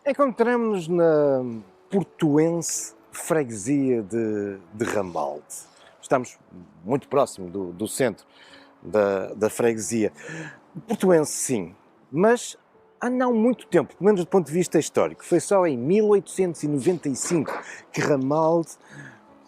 Encontramos-nos na portuense freguesia de Ramalde. Estamos muito próximo do centro da freguesia. Portuense, sim, mas há não muito tempo, pelo menos do ponto de vista histórico. Foi só em 1895 que Ramalde,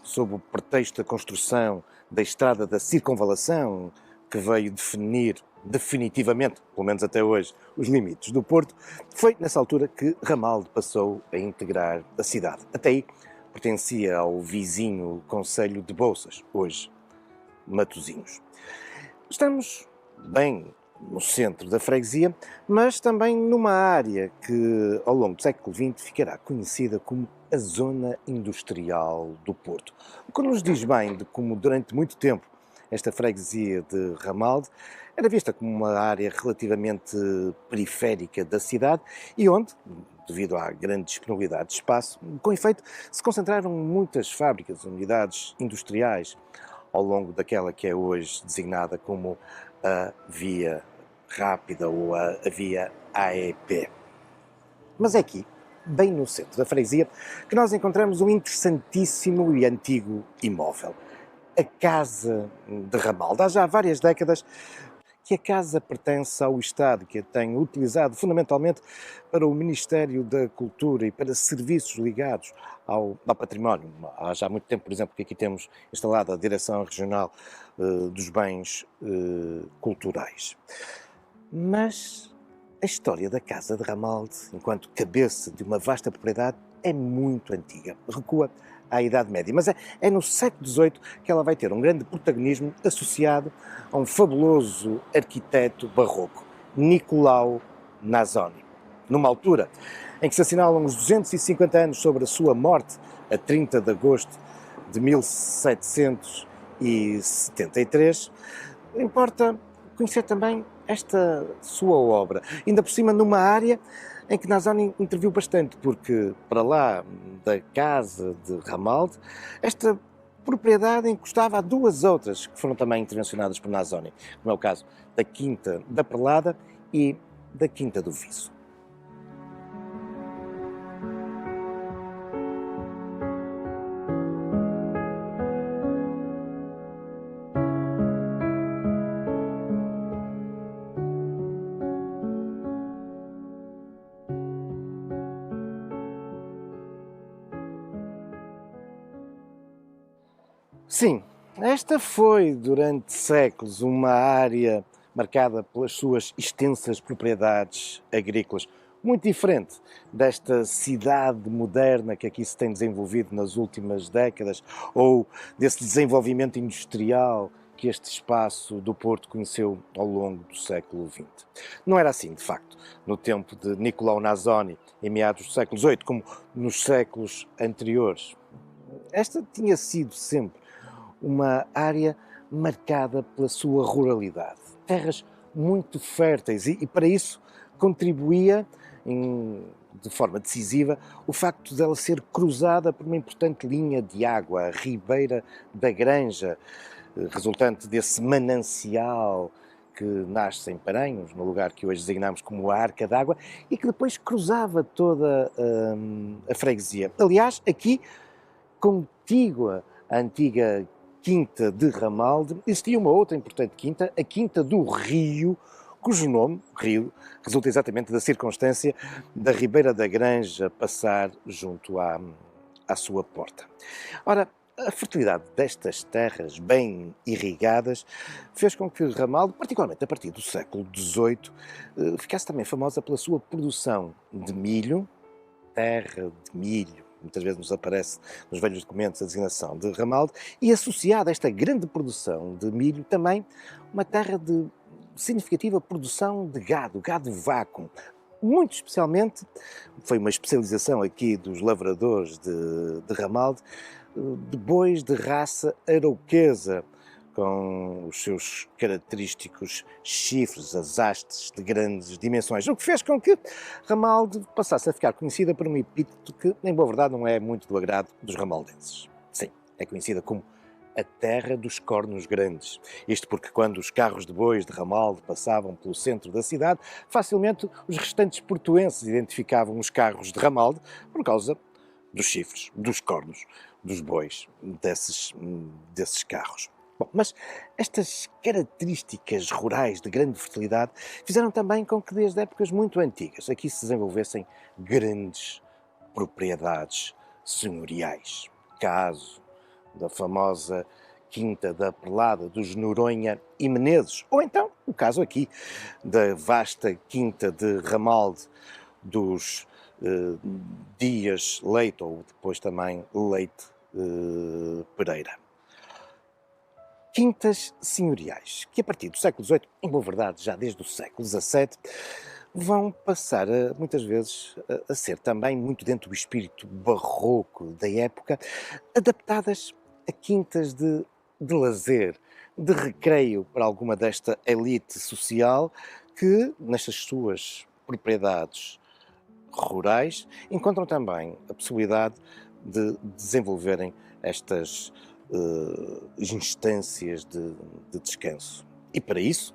sob o pretexto da construção da Estrada da Circunvalação, que veio definir definitivamente, pelo menos até hoje, os limites do Porto, foi nessa altura que Ramalde passou a integrar a cidade. Até aí pertencia ao vizinho concelho de Bolsas, hoje Matosinhos. Estamos bem no centro da freguesia, mas também numa área que ao longo do século XX ficará conhecida como a Zona Industrial do Porto. O que nos diz bem de como durante muito tempo esta freguesia de Ramalde era vista como uma área relativamente periférica da cidade e onde, devido à grande disponibilidade de espaço, com efeito, se concentraram muitas fábricas, unidades industriais ao longo daquela que é hoje designada como a Via Rápida ou a Via AEP. Mas é aqui, bem no centro da freguesia, que nós encontramos um interessantíssimo e antigo imóvel. A Casa de Ramalde. Há já várias décadas que a casa pertence ao Estado, que a tem utilizado fundamentalmente para o Ministério da Cultura e para serviços ligados ao património. Há já muito tempo, por exemplo, que aqui temos instalada a Direção Regional dos Bens Culturais. Mas a história da Casa de Ramalde, enquanto cabeça de uma vasta propriedade, é muito antiga. Recua à Idade Média, mas é no século XVIII que ela vai ter um grande protagonismo associado a um fabuloso arquiteto barroco, Nicolau Nasoni. Numa altura em que se assinalam os 250 anos sobre a sua morte, a 30 de agosto de 1773, importa conhecer também esta sua obra, ainda por cima numa área em que Nasoni interviu bastante, porque para lá da casa de Ramalde, esta propriedade encostava a duas outras que foram também intervencionadas por Nasoni, como é o caso da Quinta da Perlada e da Quinta do Viço. Sim, esta foi durante séculos uma área marcada pelas suas extensas propriedades agrícolas, muito diferente desta cidade moderna que aqui se tem desenvolvido nas últimas décadas ou desse desenvolvimento industrial que este espaço do Porto conheceu ao longo do século XX. Não era assim, de facto, no tempo de Nicolau Nasoni, em meados do século XVIII, como nos séculos anteriores. Esta tinha sido sempre uma área marcada pela sua ruralidade. Terras muito férteis e para isso contribuía de forma decisiva o facto dela ser cruzada por uma importante linha de água, a Ribeira da Granja, resultante desse manancial que nasce em Paranhos, no lugar que hoje designamos como a Arca d'Água, e que depois cruzava toda a freguesia. Aliás, aqui, contígua à antiga Quinta de Ramalde, existia uma outra importante quinta, a Quinta do Rio, cujo nome, Rio, resulta exatamente da circunstância da Ribeira da Granja passar junto à sua porta. Ora, A fertilidade destas terras bem irrigadas fez com que Ramalde, particularmente a partir do século XVIII, ficasse também famosa pela sua produção de milho, terra de milho, muitas vezes nos aparece nos velhos documentos a designação de Ramalde, e associada a esta grande produção de milho também uma terra de significativa produção de gado, gado vacuum. Muito especialmente, foi uma especialização aqui dos lavradores de Ramalde, de bois de raça arauquesa, com os seus característicos chifres, as hastes de grandes dimensões, o que fez com que Ramalde passasse a ficar conhecida por um epíteto que, em boa verdade, não é muito do agrado dos ramaldenses. Sim, é conhecida como a terra dos cornos grandes. Isto porque quando os carros de bois de Ramalde passavam pelo centro da cidade, facilmente os restantes portuenses identificavam os carros de Ramalde por causa dos chifres, dos cornos, dos bois, desses carros. Bom, mas estas características rurais de grande fertilidade fizeram também com que, desde épocas muito antigas, aqui se desenvolvessem grandes propriedades senhoriais. Caso da famosa Quinta da Perlada dos Noronha e Menezes, ou então o caso aqui da vasta Quinta de Ramalde dos Dias Leite, ou depois também Leite Pereira. Quintas senhoriais, que a partir do século XVIII, em boa verdade já desde o século XVII, vão passar muitas vezes a ser também muito dentro do espírito barroco da época, adaptadas a quintas de lazer, de recreio para alguma desta elite social que, nestas suas propriedades rurais, encontram também a possibilidade de desenvolverem estas instâncias de descanso. E para isso,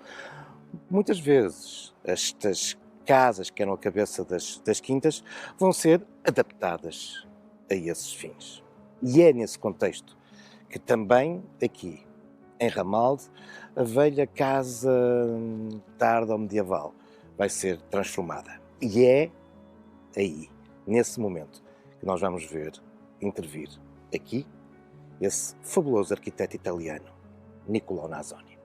muitas vezes, estas casas que eram a cabeça das quintas vão ser adaptadas a esses fins. E é nesse contexto que também aqui, em Ramalde, a velha casa tardo-medieval vai ser transformada. E é aí, nesse momento, que nós vamos ver intervir aqui esse fabuloso arquiteto italiano, Niccolò Nasoni.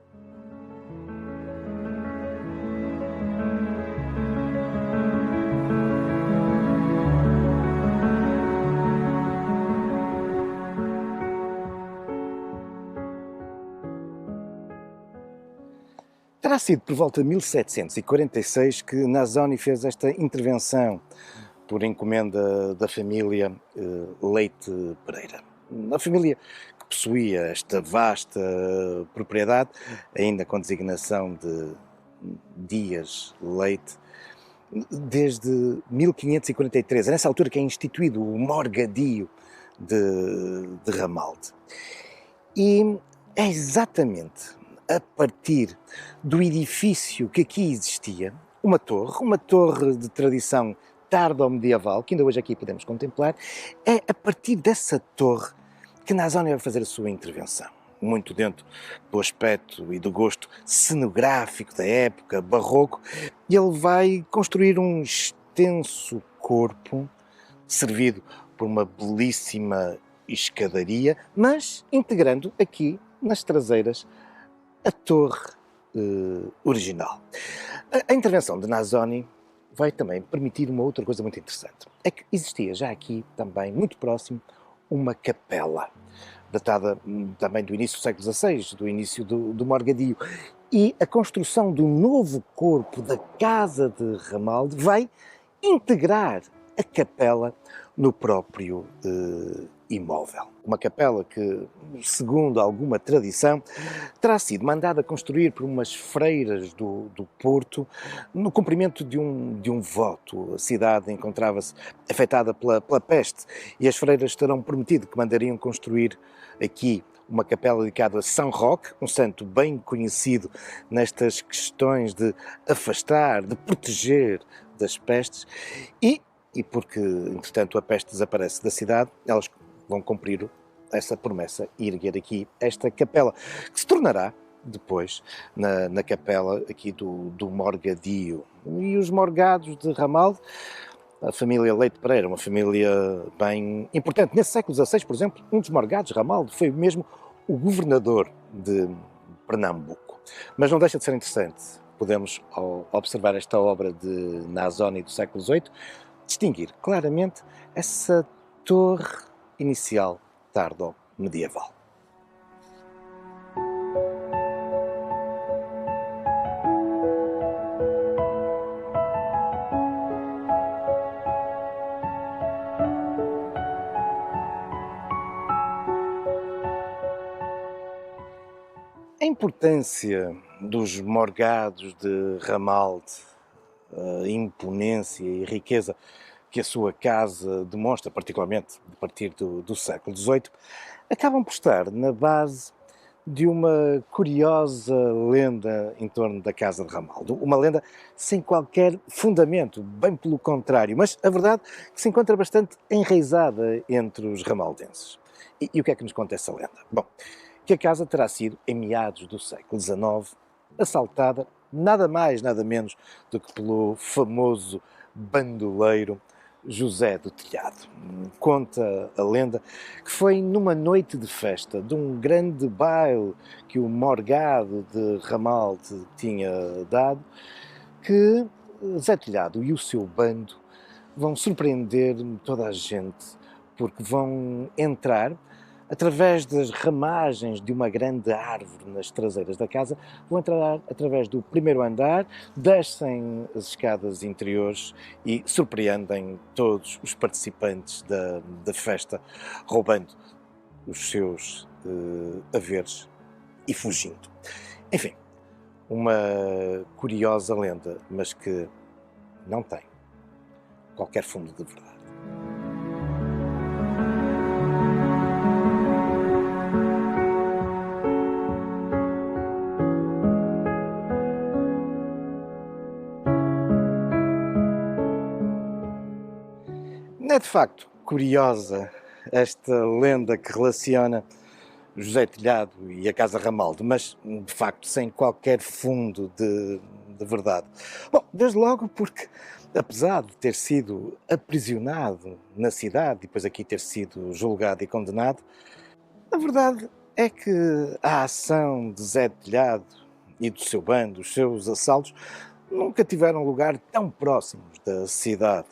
Terá sido por volta de 1746 que Nasoni fez esta intervenção por encomenda da família Leite Pereira. A família que possuía esta vasta propriedade, ainda com designação de Dias Leite, desde 1543. É nessa altura que é instituído o morgadio de Ramalde. E é exatamente a partir do edifício que aqui existia, uma torre de tradição tardo-medieval, que ainda hoje aqui podemos contemplar, é a partir dessa torre que Nasoni vai fazer a sua intervenção. Muito dentro do aspecto e do gosto cenográfico da época, barroco, e ele vai construir um extenso corpo, servido por uma belíssima escadaria, mas integrando aqui, nas traseiras, a torre original. A intervenção de Nasoni vai também permitir uma outra coisa muito interessante. É que existia já aqui também, muito próximo, uma capela, datada também do início do século XVI, do início do morgadio. E a construção do novo corpo da Casa de Ramalde vai integrar a capela no próprio imóvel. Uma capela que, segundo alguma tradição, terá sido mandada construir por umas freiras do Porto no cumprimento de um voto. A cidade encontrava-se afetada pela peste e as freiras terão prometido que mandariam construir aqui uma capela dedicada a São Roque, um santo bem conhecido nestas questões de afastar, de proteger das pestes, e porque, entretanto, a peste desaparece da cidade, elas vão cumprir essa promessa e erguer aqui esta capela, que se tornará depois na capela aqui do Morgadio. E os morgados de Ramalde A família Leite Pereira, uma família bem importante. Nesse século XVI, por exemplo, um dos morgados, Ramaldo, foi mesmo o governador de Pernambuco. Mas não deixa de ser interessante. Podemos, ao observar esta obra de Nasoni do século XVIII, distinguir claramente essa torre inicial tardo-medieval. A importância dos morgados de Ramalde, a imponência e riqueza que a sua casa demonstra, particularmente a partir do século XVIII, acabam por estar na base de uma curiosa lenda em torno da casa de Ramaldo. Uma lenda sem qualquer fundamento, bem pelo contrário, mas a verdade é que se encontra bastante enraizada entre os ramaldenses. E o que é que nos conta essa lenda? Bom, que a casa terá sido, em meados do século XIX, assaltada nada mais, nada menos do que pelo famoso bandoleiro José do Telhado. Conta a lenda que foi numa noite de festa, de um grande baile que o morgado de Ramalde tinha dado, que Zé Telhado e o seu bando vão surpreender toda a gente, porque vão entrar através das ramagens de uma grande árvore nas traseiras da casa, vão entrar através do primeiro andar, descem as escadas interiores e surpreendem todos os participantes da festa, roubando os seus haveres e fugindo. Enfim, uma curiosa lenda, mas que não tem qualquer fundo de verdade. É de facto curiosa esta lenda que relaciona José Telhado e a Casa Ramalde, mas de facto sem qualquer fundo de verdade. Bom, desde logo porque, apesar de ter sido aprisionado na cidade e depois aqui ter sido julgado e condenado, a verdade é que a ação de Zé Telhado e do seu bando, os seus assaltos, nunca tiveram lugar tão próximos da cidade.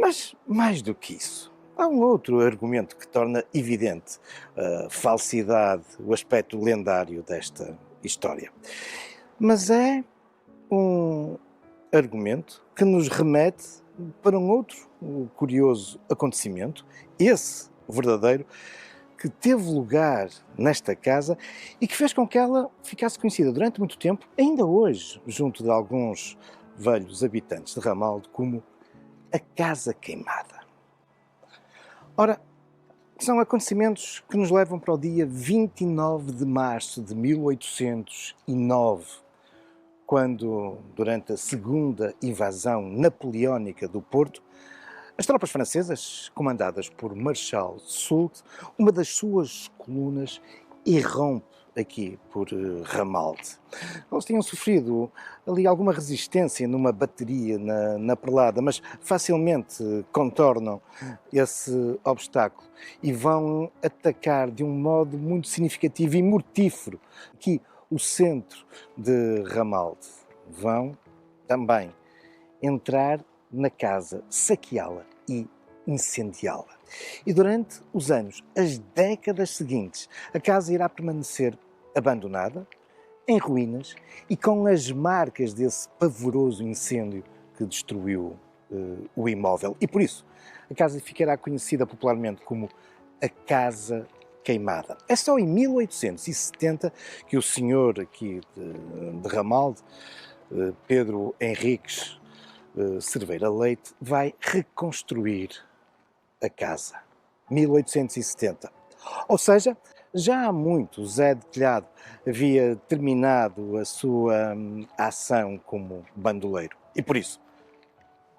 Mas, mais do que isso, há um outro argumento que torna evidente a falsidade, o aspecto lendário desta história. Mas é um argumento que nos remete para um outro curioso acontecimento, esse verdadeiro, que teve lugar nesta casa e que fez com que ela ficasse conhecida durante muito tempo, ainda hoje, junto de alguns velhos habitantes de Ramalde, como a Casa Queimada. Ora, são acontecimentos que nos levam para o dia 29 de março de 1809, quando, durante a segunda invasão napoleónica do Porto, as tropas francesas, comandadas por Marshal Soult, uma das suas colunas irrompe aqui por Ramalde. Eles tinham sofrido ali alguma resistência numa bateria na Perlada, mas facilmente contornam esse obstáculo e vão atacar de um modo muito significativo e mortífero aqui o centro de Ramalde. Vão também entrar na casa, saqueá-la e incendiá-la. E durante os anos, as décadas seguintes, a casa irá permanecer abandonada, em ruínas e com as marcas desse pavoroso incêndio que destruiu o imóvel. E por isso, a casa ficará conhecida popularmente como a Casa Queimada. É só em 1870 que o senhor aqui de Ramalde, Pedro Henriques Cerveira Leite, vai reconstruir a casa. 1870. Ou seja, já há muito Zé de Telhado havia terminado a sua ação como bandoleiro. E por isso,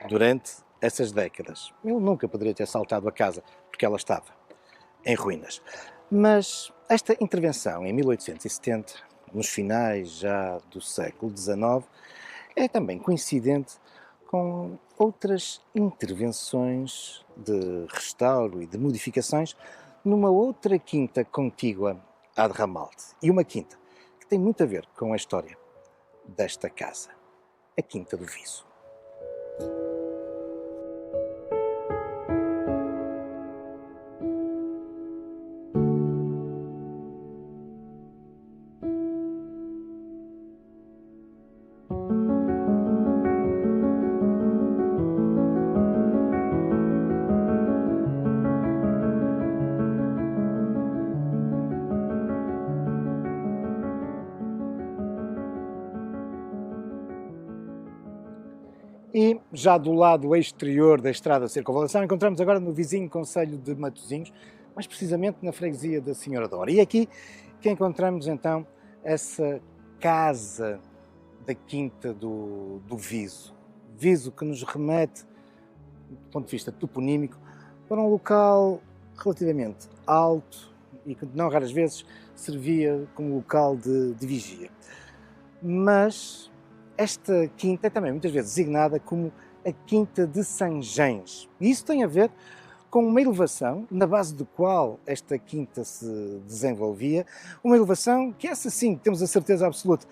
durante essas décadas, ele nunca poderia ter assaltado a casa, porque ela estava em ruínas. Mas esta intervenção em 1870, nos finais já do século XIX, é também coincidente com outras intervenções de restauro e de modificações numa outra quinta contígua à de Ramalde. E uma quinta que tem muito a ver com a história desta casa, a Quinta do Viso. E já do lado exterior da estrada de circunvalação, encontramos agora no vizinho concelho de Matosinhos, mais precisamente na freguesia da Senhora da Hora. E aqui que encontramos então essa casa da Quinta do Viso. Viso que nos remete, do ponto de vista toponímico, para um local relativamente alto e que não raras vezes servia como local de vigia. Mas esta quinta é também muitas vezes designada como a Quinta de Sanjens. E isso tem a ver com uma elevação na base do qual esta quinta se desenvolvia, uma elevação que essa sim, temos a certeza absoluta,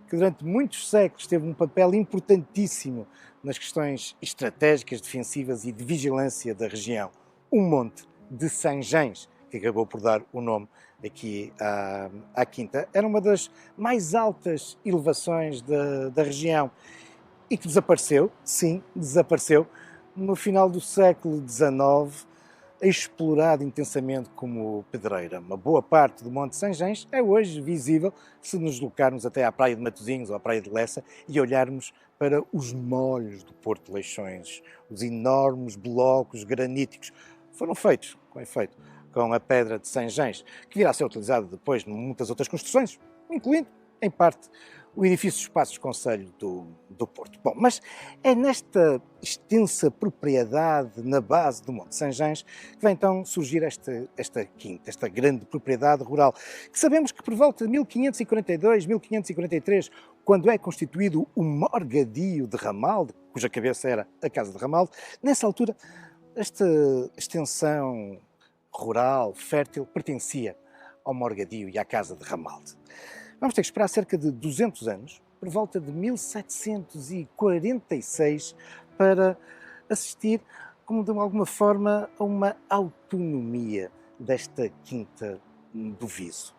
que durante muitos séculos teve um papel importantíssimo nas questões estratégicas, defensivas e de vigilância da região. O Monte de Sanjens, que acabou por dar o nome aqui à quinta, era uma das mais altas elevações da região e que desapareceu, sim, desapareceu, no final do século XIX, explorado intensamente como pedreira. Uma boa parte do Monte Sanjens é hoje visível se nos deslocarmos até à Praia de Matosinhos ou à Praia de Lessa e olharmos para os molhos do Porto de Leixões, os enormes blocos graníticos. Foram feitos, com efeito, com a pedra de Sanjens, que virá a ser utilizada depois em muitas outras construções, incluindo, em parte, o edifício dos Passos Concelho do Porto. Bom, mas é nesta extensa propriedade na base do Monte Sanjens que vai então surgir esta quinta, esta grande propriedade rural, que sabemos que por volta de 1542, 1543, quando é constituído o Morgadio de Ramalde, cuja cabeça era a Casa de Ramalde, nessa altura esta extensão rural, fértil, pertencia ao Morgadio e à Casa de Ramalde. Vamos ter que esperar cerca de 200 anos, por volta de 1746, para assistir, como de alguma forma, a uma autonomia desta Quinta do Viso.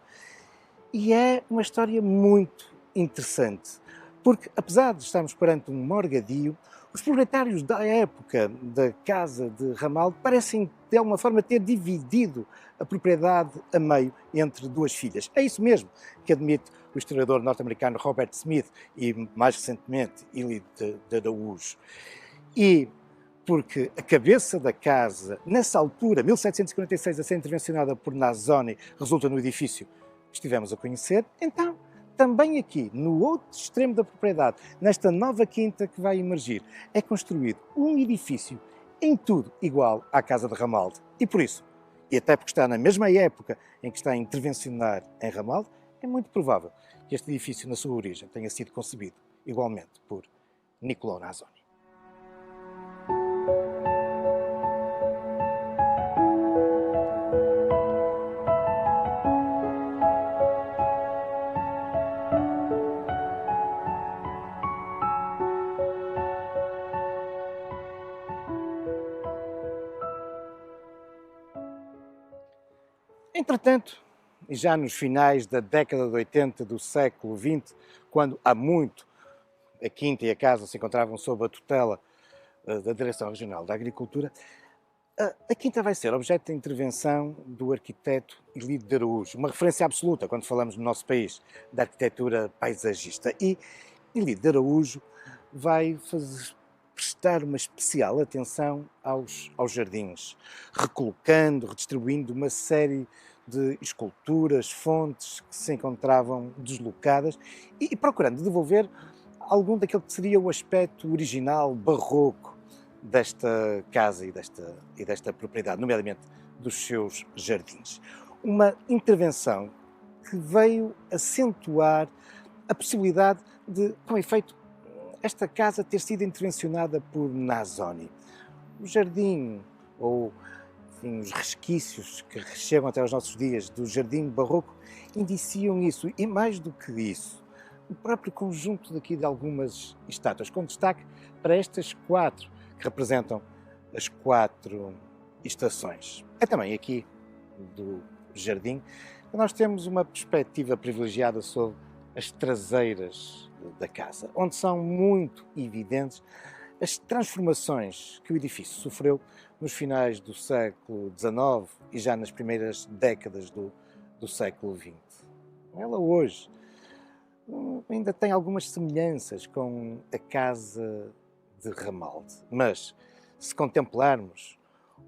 E é uma história muito interessante, porque apesar de estarmos perante um morgadio, os proprietários da época da Casa de Ramalde parecem, de alguma forma, ter dividido a propriedade a meio entre duas filhas. É isso mesmo que admite o historiador norte-americano Robert Smith e, mais recentemente, Ili de Araújo. E porque a cabeça da casa, nessa altura, 1746, a ser intervencionada por Nasoni, resulta no edifício que estivemos a conhecer, então também aqui, no outro extremo da propriedade, nesta nova quinta que vai emergir, é construído um edifício em tudo igual à Casa de Ramalde. E por isso, e até porque está na mesma época em que está a intervencionar em Ramalde, é muito provável que este edifício, na sua origem, tenha sido concebido igualmente por Niccolò Nasoni. Entretanto, e já nos finais da década de 80 do século XX, quando há muito a Quinta e a Casa se encontravam sob a tutela da Direção Regional da Agricultura, a Quinta vai ser objeto de intervenção do arquiteto Ilídio de Araújo, uma referência absoluta quando falamos no nosso país da arquitetura paisagista. E Ilídio de Araújo vai prestar uma especial atenção aos jardins, recolocando, redistribuindo uma série de esculturas, fontes que se encontravam deslocadas e procurando devolver algum daquele que seria o aspecto original, barroco, desta casa e desta propriedade, nomeadamente dos seus jardins. Uma intervenção que veio acentuar a possibilidade de, com efeito, esta casa ter sido intervencionada por Nasoni. O jardim, ou enfim, os resquícios que chegam até aos nossos dias do jardim barroco, indiciam isso. E mais do que isso, o próprio conjunto daqui de algumas estátuas, com destaque para estas 4, que representam as 4 estações. É também aqui do jardim que nós temos uma perspectiva privilegiada sobre as traseiras da casa, onde são muito evidentes as transformações que o edifício sofreu nos finais do século XIX e já nas primeiras décadas do século XX. Ela hoje ainda tem algumas semelhanças com a casa de Ramalde, mas se contemplarmos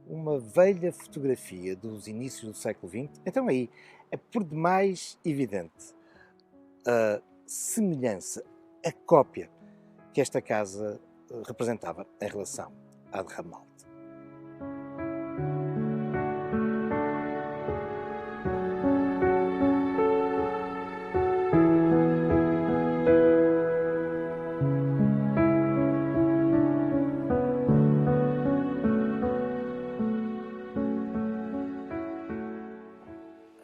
uma velha fotografia dos inícios do século XX, então aí é por demais evidente a semelhança, a cópia que esta casa representava em relação à de Ramalde.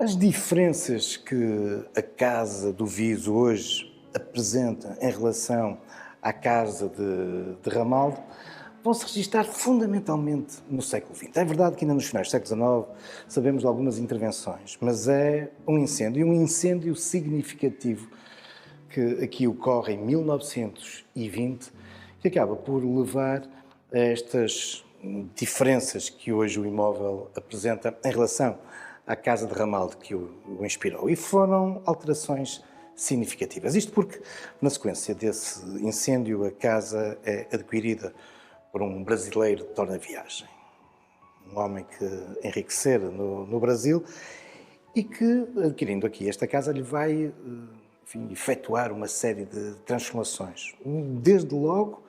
As diferenças que a Casa do Viso hoje apresenta em relação à Casa de Ramalde vão-se registar fundamentalmente no século XX. É verdade que ainda nos finais do século XIX sabemos de algumas intervenções, mas é um incêndio significativo que aqui ocorre em 1920, que acaba por levar a estas diferenças que hoje o imóvel apresenta em relação à Casa de Ramalde que o inspirou. E foram alterações significativas. Isto porque, na sequência desse incêndio, a casa é adquirida por um brasileiro de torna-viagem. Um homem que enriquecera no Brasil e que, adquirindo aqui esta casa, lhe vai efetuar uma série de transformações. Desde logo,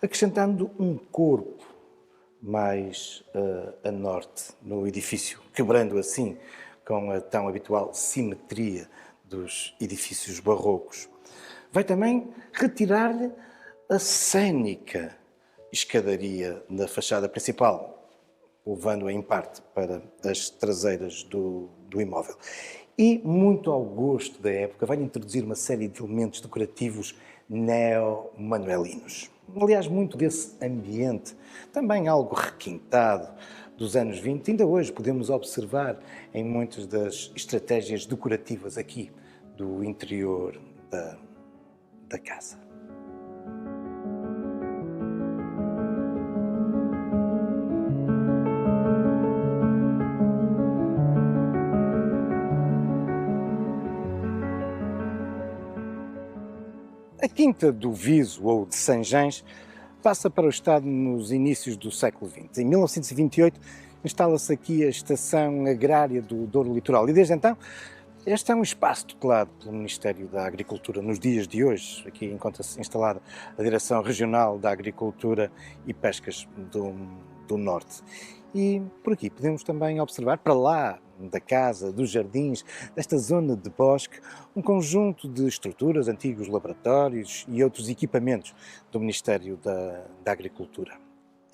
acrescentando um corpo mais a norte no edifício, quebrando assim com a tão habitual simetria dos edifícios barrocos. Vai também retirar-lhe a cênica escadaria da fachada principal, levando-a em parte para as traseiras do imóvel. E, muito ao gosto da época, vai introduzir uma série de elementos decorativos neo-manuelinos. Aliás, muito desse ambiente, também algo requintado dos anos 20, ainda hoje podemos observar em muitas das estratégias decorativas aqui do interior da casa. A Quinta do Viso, ou de Sanjães, passa para o Estado nos inícios do século XX. Em 1928, instala-se aqui a Estação Agrária do Douro Litoral e, desde então, este é um espaço tutelado pelo Ministério da Agricultura. Nos dias de hoje, aqui encontra-se instalada a Direção Regional da Agricultura e Pescas do Norte. E por aqui podemos também observar, para lá da casa, dos jardins, desta zona de bosque, um conjunto de estruturas, antigos laboratórios e outros equipamentos do Ministério da Agricultura.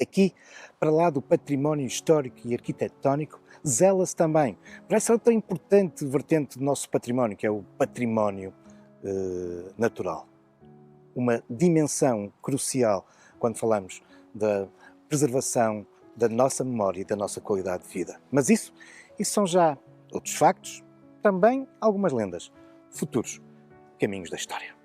Aqui, para lá do património histórico e arquitetónico, zela-se também por essa outra importante vertente do nosso património, que é o património natural. Uma dimensão crucial quando falamos da preservação da nossa memória e da nossa qualidade de vida. Mas isso são já outros factos, também algumas lendas, futuros caminhos da história.